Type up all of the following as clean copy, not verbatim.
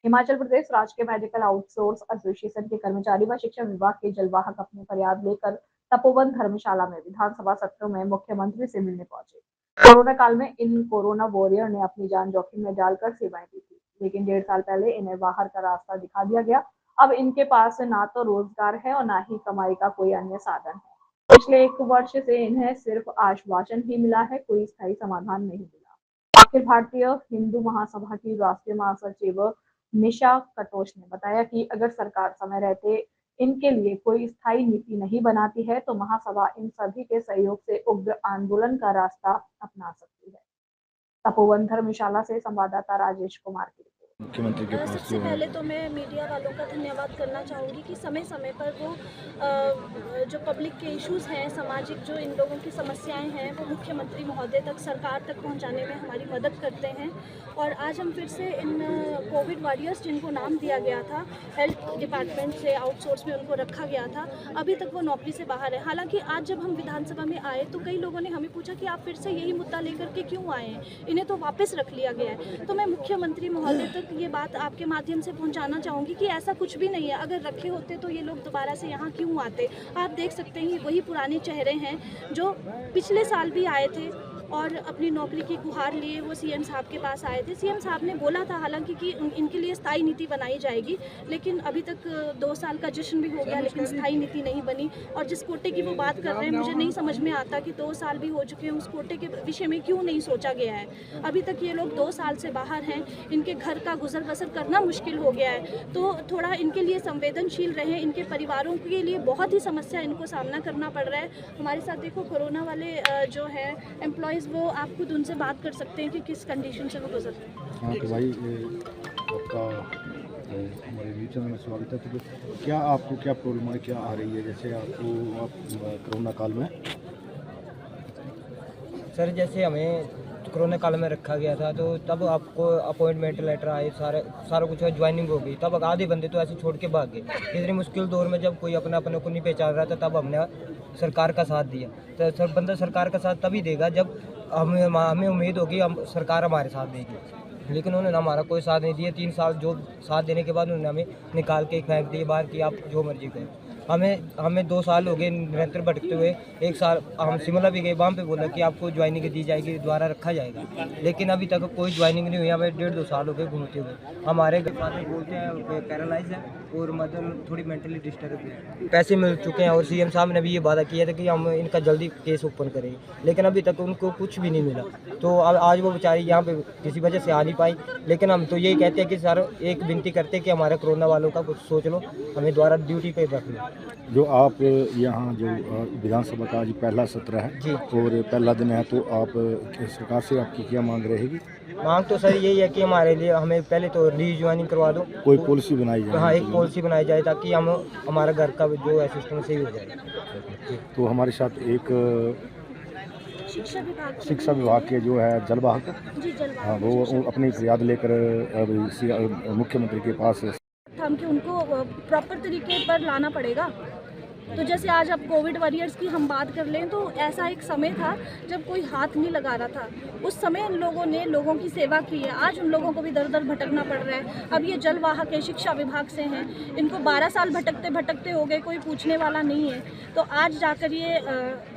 हिमाचल प्रदेश राजकीय medical outsource association के कर्मचारी व शिक्षा विभाग के जलवाहक अपनी फरियाद लेकर तपोवन धर्मशाला में विधानसभा सत्र में मुख्यमंत्री से मिलने पहुंचे। कोरोना काल में इन कोरोना वॉरियर ने अपनी जान जोखिम में डालकर सेवाएं दी थी, लेकिन 1.5 साल पहले इन्हें बाहर का रास्ता दिखा दिया गया। अब इनके पास ना तो रोजगार है और ना ही कमाई का कोई अन्य साधन है। पिछले 1 वर्ष से इन्हें सिर्फ आश्वासन ही मिला है, कोई स्थायी समाधान नहीं मिला। अखिल भारतीय हिंदू महासभा की राष्ट्रीय महासचिव निशा कटोच ने बताया कि अगर सरकार समय रहते इनके लिए कोई स्थायी नीति नहीं बनाती है तो महासभा इन सभी के सहयोग से उग्र आंदोलन का रास्ता अपना सकती है। तपोवन धर्मशाला से संवाददाता राजेश कुमार की रिपोर्ट। मुख्यमंत्री के पास सबसे पहले तो मैं मीडिया वालों का धन्यवाद करना चाहूँगी कि समय समय पर वो जो पब्लिक के इश्यूज़ हैं, सामाजिक जो इन लोगों की समस्याएं हैं, वो मुख्यमंत्री महोदय तक, सरकार तक पहुंचाने में हमारी मदद करते हैं। और आज हम फिर से इन कोविड वॉरियर्स, जिनको नाम दिया गया था, हेल्थ डिपार्टमेंट से आउटसोर्स में उनको रखा गया था, अभी तक वो नौकरी से बाहर है। हालाँकि आज जब हम विधानसभा में आए तो कई लोगों ने हमें पूछा कि आप फिर से यही मुद्दा लेकर के क्यों आए हैं, इन्हें तो वापस रख लिया गया है। तो मैं मुख्यमंत्री महोदय तक ये बात आपके माध्यम से पहुंचाना चाहूँगी कि ऐसा कुछ भी नहीं है। अगर रखे होते तो ये लोग दोबारा से यहाँ क्यों आते। आप देख सकते हैं वही पुराने चेहरे हैं जो पिछले साल भी आए थे और अपनी नौकरी की गुहार लिए वो सीएम साहब के पास आए थे। सीएम साहब ने बोला था हालांकि कि इनके लिए स्थायी नीति बनाई जाएगी, लेकिन अभी तक 2 साल का जश्न भी हो गया लेकिन स्थायी नीति नहीं बनी। और जिस कोटे की वो बात कर रहे हैं, मुझे नहीं समझ में आता कि 2 साल भी हो चुके हैं, उस कोटे के विषय में क्यों नहीं सोचा गया है। अभी तक ये लोग 2 साल से बाहर हैं, इनके घर का गुजर बसर करना मुश्किल हो गया है। तो थोड़ा इनके लिए संवेदनशील रहें। इनके परिवारों के लिए बहुत ही समस्या इनको सामना करना पड़ रहा है। हमारे साथ देखो कोरोना वाले जो है एम्प्लॉय, वो आप खुद उनसे बात कर सकते हैं कि किस कंडीशन से वो गुजर रहे हैं। हाँ तो भाई आपका हमारे न्यूज़ चैनल में स्वागत है। तो क्या आपको क्या प्रॉब्लम है, क्या आ रही है, जैसे आपको कोरोना काल में? सर जैसे हमें कोरोना काल में रखा गया था तो तब आपको अपॉइंटमेंट लेटर आए, सारा कुछ ज्वाइनिंग हो गई। तब आधे बंदे तो ऐसे छोड़ के भाग गए। इतनी मुश्किल दौर में जब कोई अपने को नहीं पहचान रहा था, तब हमने सरकार का साथ दिया। तो बंदा सरकार का साथ तभी देगा जब हमें उम्मीद होगी हम सरकार हमारे साथ देगी। लेकिन उन्होंने हमारा कोई साथ नहीं दिया। 3 साल जो साथ देने के बाद उन्होंने हमें निकाल के फेंक दिए बाहर कि आप जो मर्जी करें। हमें 2 साल हो गए निरंतर भटकते हुए। 1 साल हम शिमला भी गए, वहाँ पे बोला कि आपको ज्वाइनिंग दी जाएगी, दोबारा रखा जाएगा, लेकिन अभी तक कोई ज्वाइनिंग नहीं हुई। हमें 1.5-2 साल हो गए घूमते हुए। हमारे फादर बोलते हैं पैरालाइज है और मदर थोड़ी मेंटली डिस्टर्ब है। पैसे मिल चुके हैं और सीएम साहब ने भी ये वादा किया था कि हम इनका जल्दी केस ओपन करेंगे, लेकिन अभी तक उनको कुछ भी नहीं मिला। तो आज वो बेचारी यहाँ पे किसी वजह से आ नहीं पाई। लेकिन हम तो यही कहते हैं कि सर एक विनती करते हैं कि हमारे कोरोना वालों का कुछ सोच लो, हमें दोबारा ड्यूटी पे रख लो। जो आप यहाँ जो विधानसभा का आज पहला सत्र है जी और पहला दिन है, तो आप सरकार से आपकी क्या मांग रहेगी? मांग तो सर यही है कि हमारे लिए हमें पहले तो रीज्वाइनिंग करवा दो, कोई पॉलिसी बनाई जाए। हाँ एक पॉलिसी बनाई जाए ताकि हमारा घर का जो है सिस्टम सही हो जाए। तो हमारे साथ एक शिक्षा विभाग के जो है जलवाहक, हाँ, वो अपनी फरियाद लेकर मुख्यमंत्री के पास हम कि उनको प्रॉपर तरीके पर लाना पड़ेगा। तो जैसे आज अब कोविड वॉरियर्स की हम बात कर लें तो ऐसा एक समय था जब कोई हाथ नहीं लगा रहा था। उस समय इन लोगों ने लोगों की सेवा की है। आज उन लोगों को भी दर दर भटकना पड़ रहा है। अब ये जलवाहक है, शिक्षा विभाग से हैं, इनको 12 साल भटकते भटकते हो गए, कोई पूछने वाला नहीं है। तो आज जाकर ये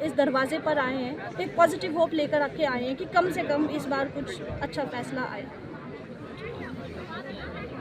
इस दरवाजे पर आए हैं, एक पॉजिटिव होप लेकर आके आए हैं कि कम से कम इस बार कुछ अच्छा फैसला आए।